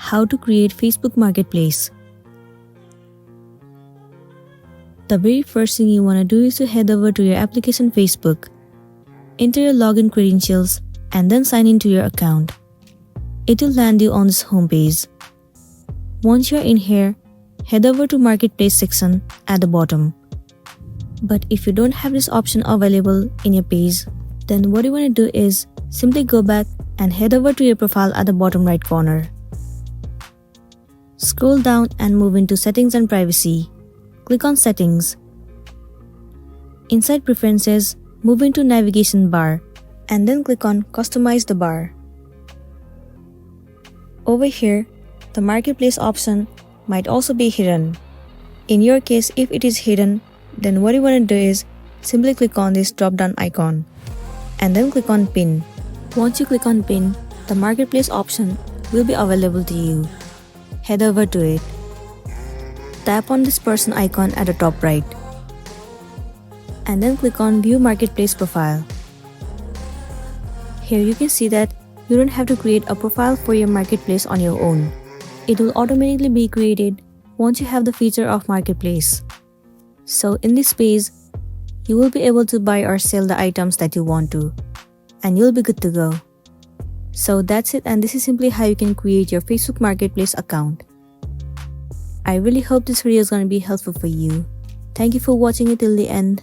How to create Facebook Marketplace. The very first thing you want to do is to head over to your application Facebook, enter your login credentials, and then sign into your account. It will land you on this homepage. Once you're in here, head over to Marketplace section at the bottom. But if you don't have this option available in your page, then what you want to do is simply go back and head over to your profile at the bottom right corner. Scroll down and move into Settings and Privacy. Click on Settings. Inside Preferences, move into Navigation bar and then click on Customize the bar. Over here, the Marketplace option might also be hidden. In your case, if it is hidden, then what you want to do is simply click on this drop-down icon and then click on Pin. Once you click on Pin, the Marketplace option will be available to you. Head over to it. Tap on this person icon at the top right and then click on View Marketplace Profile. Here you can see that you don't have to create a profile for your marketplace on your own. It will automatically be created once you have the feature of Marketplace. So in this page, you will be able to buy or sell the items that you want to, and you'll be good to go. So that's it, and this is simply how you can create your Facebook Marketplace account. I really hope this video is going to be helpful for you. Thank you for watching it till the end.